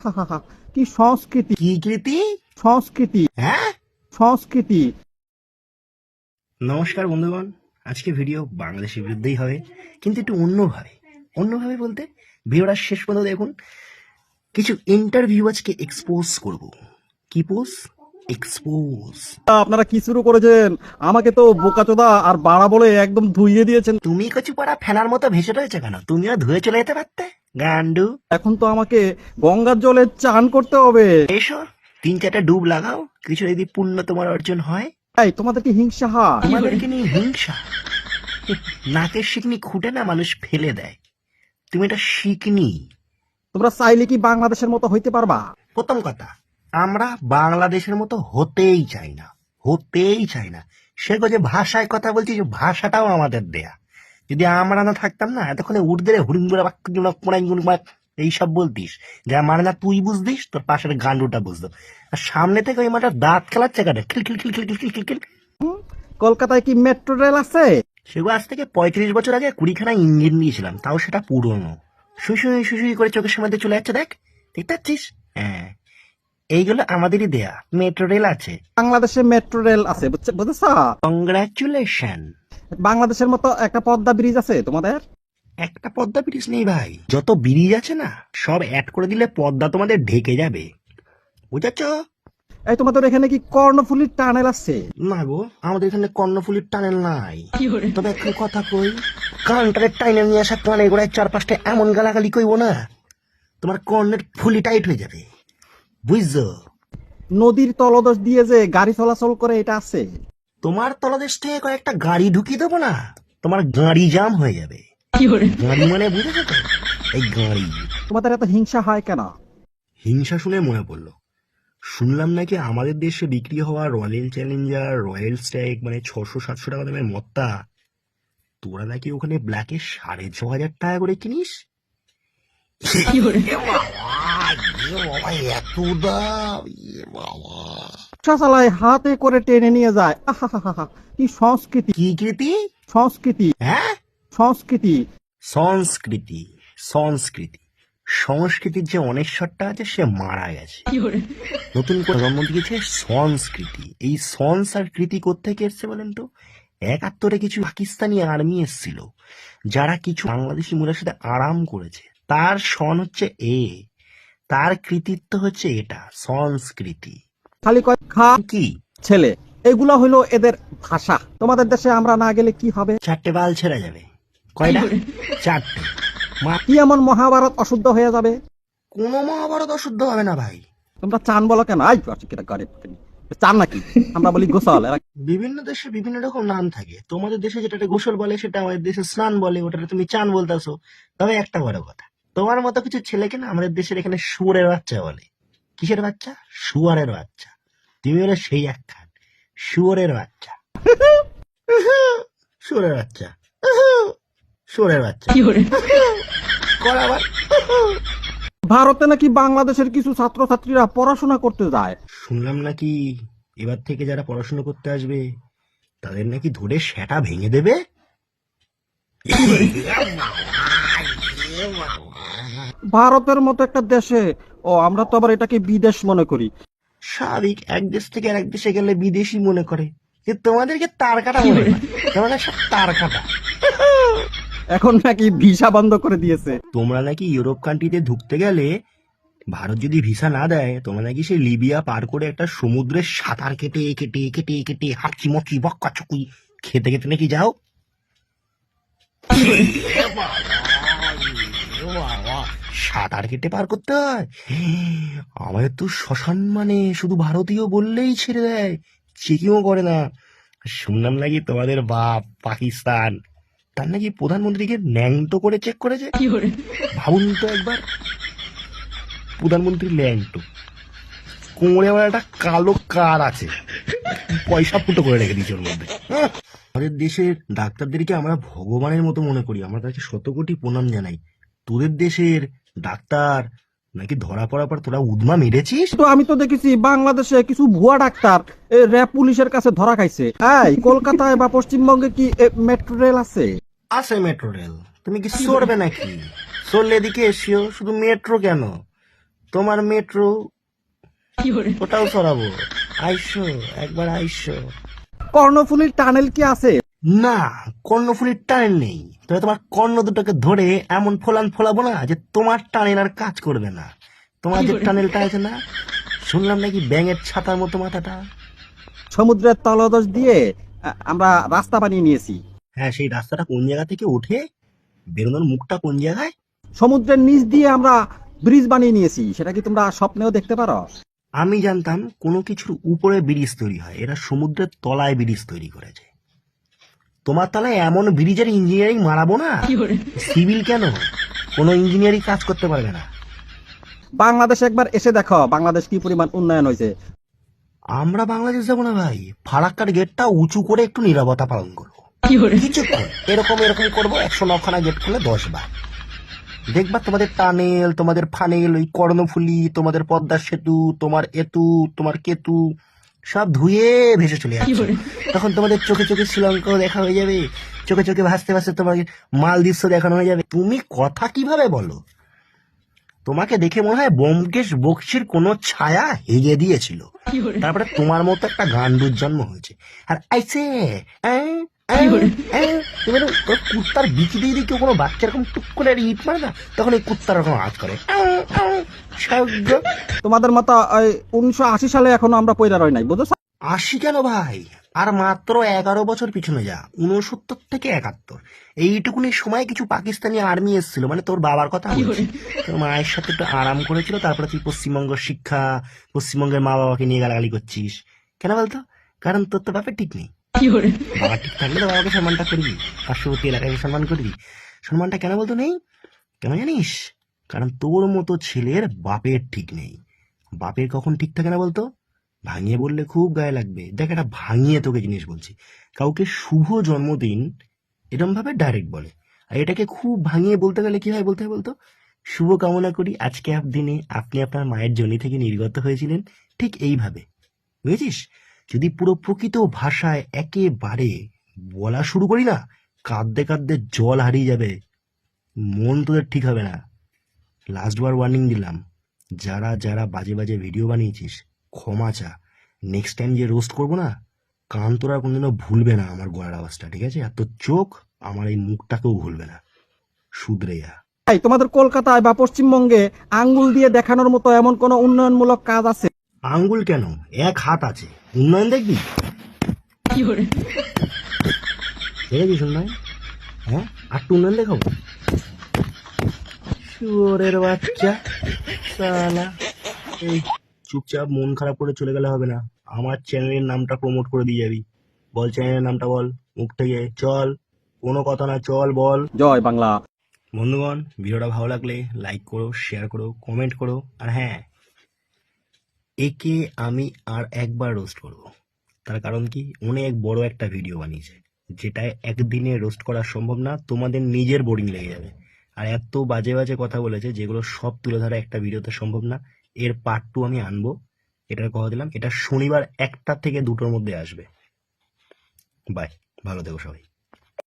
হাহাহা, কি সংস্কৃতি! কি কৃতি? সংস্কৃতি! হ্যাঁ, সংস্কৃতি! নমস্কার বন্ধুগণ। আজকে ভিডিও বাংলাদেশের বিরুদ্ধেই হবে, কিন্তু একটু অন্যভাবে বলতে ভিডিওটা শেষ পর্যন্ত দেখুন। কিছু ইন্টারভিউ আজকে এক্সপোজ করব। কি পোজ? এক্সপোজ। আপনারা কি শুরু করেছেন? আমাকে তো বোকাচোদা আর বাড়া বলে একদম ধুইয়ে দিয়েছেন। তুমি কচু পাড়া ফেনার মতো ভেসে রয়েছে কেন? তুমিও ধুয়ে চলে যেতে পারতে গান্ডু। এখন তো আমাকে গঙ্গার জলে চান করতে হবে। এসো 3-4টা ডুব লাগাও, কিছু যদি পুণ্য তোমার অর্জন হয়। এই, তোমাদের কি হিংসা হয়? তোমাদেরকে নিয়ে হিংসা? নাকের শিকনি খুঁটে না মানুষ ফেলে দেয়, তুমি এটা শিকনি। তোমরা চাইলে কি বাংলাদেশের মতো হইতে পারবা? প্রথম কথা, আমরা বাংলাদেশের মতো হতেই চাই না। সে যে ভাষায় কথা বলছি, যে ভাষাটাও আমাদের দেয়া। যদি আমরা না থাকতাম না, এতক্ষণে উঠদে হুড়িঙ্গুড়া এইসব বলতিস, যা মানে না তুই বুঝতিস, তোর পাশের গান্ডুটা বুঝতো। আর সামনে থেকে ওই মাটা দাঁত খেলাচ্ছে কাটে খিল খিল খিল খিল খিল খিল খিল। কলকাতায় কি মেট্রো রেল আছে? সেগুলো আজ থেকে 35 বছর আগে 20খানা ইঞ্জিন দিয়েছিলাম, তাও সেটা পুরনো। শুশুই করে চোখের সামনে দিয়ে চলে যাচ্ছে, দেখতে পাচ্ছিস? হ্যাঁ, এইগুলো আমাদেরই দেয়া। মেট্রো রেল আছে, বাংলাদেশে মেট্রো রেল আছে, বুঝেছ? কংগ্রাচুলেশন। বাংলাদেশের মতো একটা পদ্মা ব্রিজ আছে তোমাদের? একটা পদ্মা ব্রিজ নেই ভাই, যত ব্রিজ আছে না সব অ্যাড করে দিলে পদ্মা তোমাদের ঢেকে যাবে, বুঝাচ্ছ? এই, তোমাদের এখানে কি কর্ণফুলীর টানেল আছে? না গো, আমাদের এখানে কর্ণফুলীর টানেল নাই। তবে এখন কথা কই, কানটারে টাইনে নিয়ে আসা কানে গোড়ায় 4-5টা এমন গালাগালি কইবো না, তোমার কর্ণের ফুলি টাইট হয়ে যাবে, বুঝছো? নদীর তলদেশ দিয়ে যে গাড়ি চলাচল করে, এটা আছে? তোমার তলদেশ থেকে কয়েকটা গাড়ি ঢুকিয়ে দেবো না, তোমার গাড়ি জাম হয়ে যাবে। গাড়ি মানে বুঝেছো তো? এই গাড়ি। তোমাদের এত হিংসা হয় কেন? হিংসা শুনে মনে পড়লো, শুনলাম নাকি আমাদের দেশে বিক্রি হওয়া রয়্যাল চ্যালেঞ্জার, রয়্যাল স্ট্যাগ মানে 600-700 টাকা দামের মদটা তোরা নাকি ওখানে ব্ল্যাকে 6,500 টাকা করে কিনিস। এত দাম! চালায় হাতে করে টেনে নিয়ে যায়। আহাহাহা, কি সংস্কৃতি! কি কৃতি? সংস্কৃতি! হ্যাঁ, সংস্কৃতি! সংস্কৃতি। সংস্কৃতি সংস্কৃতির যে অনেশ্বরটা আছে সে মারা গেছে, নতুন করে জন্ম দিয়েছে সংস্কৃতি। এই সংস আর কৃতি কোত্থেকে এসছে বলেন তো? 71-এ কিছু পাকিস্তানি আর্মি এসেছিল, যারা কিছু বাংলাদেশি মহিলার সাথে আরাম করেছে, তার সন হচ্ছে এ, তার কৃতিত্ব হচ্ছে এটা, সংস্কৃতি। খালি কয় খা কি ছেলে, এগুলো হইলো এদের ভাষা। তোমাদের দেশে আমরা না গেলে কি হবে? 4টে বাল ছেড়ে যাবে। কয়টা? 4টে। কি এমন মহাভারত অশুদ্ধ হয়ে যাবে? কোনো মহাভারত অশুদ্ধ হবে না ভাই। তোমরা চান বলো কেন? আই কেটা গাড়ি চান নাকি? আমরা বলি গোসল। এরা বিভিন্ন দেশে বিভিন্ন রকম নাম থাকে, তোমাদের দেশে যেটাকে গোসল বলে সেটা আমাদের দেশে স্নান বলে, ওটাকে তুমি চান বলতেছো। তবে একটা বড় কথা, তোমার মতো কিছু ছেলেকে না আমাদের দেশের এখানে শুয়োরের বাচ্চা বলে। কিসের বাচ্চা? শুয়ারের বাচ্চা। তুমি হলে সেই এক খান, শুয়োরের বাচ্চা। শুয়োরের বাচ্চা, শুয়োরের বাচ্চা। কর আবার। ভারতে নাকি বাংলাদেশের কিছু ছাত্রছাত্রীরা পড়াশোনা করতে যায়। শুনলাম নাকি এবার থেকে যারা পড়াশোনা করতে আসবে তাদের নাকি ধরে সেটা ভেঙে দেবে। ভারতের মতো একটা দেশে আমরা তো আবার এটাকে বিদেশ মনে করি। স্বাভাবিক, এক দেশ থেকে আরেক দেশে গেলে বিদেশি মনে করে, যে তোমাদেরকে তার কাটা মনে হয়, তোমরা সব তার কাটা। এখন নাকি ভিসা বন্ধ করে দিয়েছে। তোমরা নাকি ইউরোপ কান্ট্রিতে ঢুকতে গেলে ভারত যদি ভিসা না দেয়, তোমরা নাকি সেই লিবিয়া পার করে একটা সমুদ্রের সাঁতার কেটে কেটে কেটে কেটে হাঁচি মচি বক্কা চকুই খেতে খেতে নাকি যাও। সাঁতার কেটে পার করতে হয়? আমাদের তো শ্মশান মানে শুধু ভারতীয় বললেই ছেড়ে দেয়, চেকিংও করে না। শুনলাম নাকি তোমাদের বাপ পাকিস্তান, তার নাকি প্রধানমন্ত্রীকে ন্যাংটো করে চেক করেছে। ভাবুন তো একবার, প্রধানমন্ত্রী ল্যাংটো, কোমরে আবার একটা কালো কার আছে, পয়সা ফুটো করে রেখে দিয়েছে ওর মধ্যে। আমাদের দেশের ডাক্তারদেরকে আমরা ভগবানের মতো মনে করি, আমরা তাকে 100 কোটি প্রণাম জানাই। তোদের দেশের ডাক্তার নাকি ধরা পড়ার পর তোরা উদমা মেরেছিস। তো আমি তো দেখেছি বাংলাদেশে কিছু ভুয়া ডাক্তার র্যাব পুলিশের কাছে ধরা খাইছে। এই, কলকাতায় বা পশ্চিমবঙ্গে কি মেট্রো রেল আছে? আছে মেট্রো রেল, তুমি কি সরবে নাকি? সরলে এদিকে এসিও, শুধু মেট্রো কেন, তোমার মেট্রো ওটাও সরাবো। আইসো, একবার আইসো। কর্ণফুলীর টানেল কি আছে? না, কর্ণফুলীর টানেল নেই, তবে তোমার কর্ণ দুটোকে ধরে এমন ফোলাবো না যে তোমার টানেল আর কাজ করবে না। তোমার যে টানেলটা আছে না, শুনলাম নাকি ব্যাঙের ছাতার মতো মাথাটা। সমুদ্রের তলদেশ দিয়ে আমরা রাস্তা বানিয়ে নিয়েছি। হ্যাঁ, সেই রাস্তাটা কোন জায়গা থেকে উঠে বেরোনোর মুখটা কোন জায়গায়? সমুদ্রের নিচ দিয়ে আমরা ব্রিজ বানিয়ে নিয়েছি, সেটা কি তোমরা স্বপ্নেও দেখতে পারো? আমি জানতাম কোনো কিছুর উপরে ব্রিজ তৈরি হয়, এরা সমুদ্রের তলায় ব্রিজ তৈরি করেছে। তোমার তলায় এমন ব্রিজের ইঞ্জিনিয়ারিং মারাবো না, সিভিল কেন, কোনো ইঞ্জিনিয়ারিং কাজ করতে পারবে না। বাংলাদেশে একবার এসে দেখো বাংলাদেশ কি পরিমাণ উন্নয়ন হয়েছে। আমরা বাংলাদেশ যাবো না ভাই, ফারাক্কার গেটটা উঁচু করে একটু নীরবতা পালন করবো কিছুক্ষণ, এরকম করবো, 109খানা গেট খুলে 10 বার দেখবা তোমাদের টানেল, তোমাদের ফানেল, ওই কর্ণফুলী, তোমাদের পদ্মা সেতু, তোমার এতু, তোমার কেতু সব ধুয়ে ভেসে চলে যাচ্ছে। তখন তোমাদের চোখে চোখে শ্রীলঙ্কাও দেখা হয়ে যাবে, চোখে চোখে ভাসতে ভাসতে তোমাকে মালদ্বীপও দেখানো হয়ে যাবে। তুমি কথা কিভাবে বলো? তোমাকে দেখে মনে হয় ব্যোমকেশ বক্সির কোনো ছায়া হেগে দিয়েছিল, তারপরে তোমার মতো একটা গান্ডুর জন্ম হয়েছে। আর আইসে তুমি কুত্তার বিচি দিয়ে কেউ কোনো বাচ্চা এরকম টুক করে ইট মারে না, তখন এই কুত্তার এরকম আওয়াজ করে। তোমাদের মতো 1980 সালে এখনো আমরা পয়রা রই নাই, বুঝছো? 80 কেন ভাই, আর মাত্র 11 বছর পিছনে যা, 69 থেকে 71, এইটুকুনি সময় কিছু পাকিস্তানি আর্মি এসেছিল, মানে তোর বাবার কথা বলছি। তোর মায়ের সাথে একটু আরাম করেছিল, তারপরে তুই পশ্চিমবঙ্গের শিক্ষা, পশ্চিমবঙ্গের মা বাবাকে নিয়ে গালাগালি করছিস কেন বলতো? কারণ তোর তো বাপের ঠিক নেই। বাবা ঠিক থাকলে তো বাবাকে সম্মানটা করবি, পার্শ্ববর্তী এলাকাকে সম্মান করবি। সম্মানটা কেন বলতো নেই, কেন জানিস? কারণ তোর মতো ছেলের বাপের ঠিক নেই। বাপের কখন ঠিক থাকে না বলতো? ভাঙিয়ে বললে খুব গায়ে লাগবে, দেখ একটা ভাঙিয়ে তোকে জিনিস বলছি। কাউকে শুভ জন্মদিন এরম ভাবে ডাইরেক্ট বলে, আর এটাকে খুব ভাঙিয়ে বলতে গেলে কি হয় বলতো, শুভ কামনা করি আজকে দিনে আপনি আপনার মায়ের জনি থেকে নির্গত হয়েছিলেন, ঠিক এইভাবে, বুঝেছিস? যদি পুরো প্রকৃত ভাষায় একেবারে বলা শুরু করি না, কাঁদতে জল হারিয়ে যাবে, মন তোদের ঠিক হবে না। লাস্ট বার ওয়ার্নিং দিলাম, যারা বাজে ভিডিও বানিয়েছিস ক্ষমা চা। নেক্সট টাইম যে রোস্ট করবো না, কান তোরা কোনদিনও ভুলবে না আমার গলার আওয়াজটা, ঠিক আছে? আর তোর চোখ আমার এই মুখটাকেও ভুলবে না, শুধরে যা। তোমাদের কলকাতায় বা পশ্চিমবঙ্গে আঙ্গুল দিয়ে দেখানোর মতো এমন কোন উন্নয়নমূলক কাজ আছে? আঙ্গুল কেন, এক হাত আছে, উন্নয়ন দেখবি? দেখেছিস উন্নয়ন? হ্যাঁ, আর একটু উন্নয়ন দেখাবো? শুয়োরের বাচ্চা শালা। এই চুপচাপ মন খারাপ করে চলে গেলে হবে না, আমার চ্যানেলের নামটা প্রমোট করে দিয়ে যাবি। বল চ্যানেলের নামটা বল মুখ থেকে, চল, কোনো কথা না, চল বল। জয় বাংলা। বন্ধুগণ, ভিডিওটা ভালো লাগলে লাইক করো, শেয়ার করো, কমেন্ট করো, আর হ্যাঁ, একে আমি আর একবার রোস্ট করব। তার কারণ কি, অনেক বড় একটা ভিডিও বানিয়েছে, যেটা একদিনে রোস্ট করা সম্ভব না, তোমাদের নিজের বোরিং লেগে যাবে। আর এত বাজে কথা বলেছে যেগুলো সব তুলে ধরা একটা ভিডিওতে সম্ভব না। এর পার্ট 2 আমি আনবো, এটার কথা দিলাম। এটা শনিবার 1টা থেকে 2টোর মধ্যে আসবে। বাই, ভালো থেকো সবাই।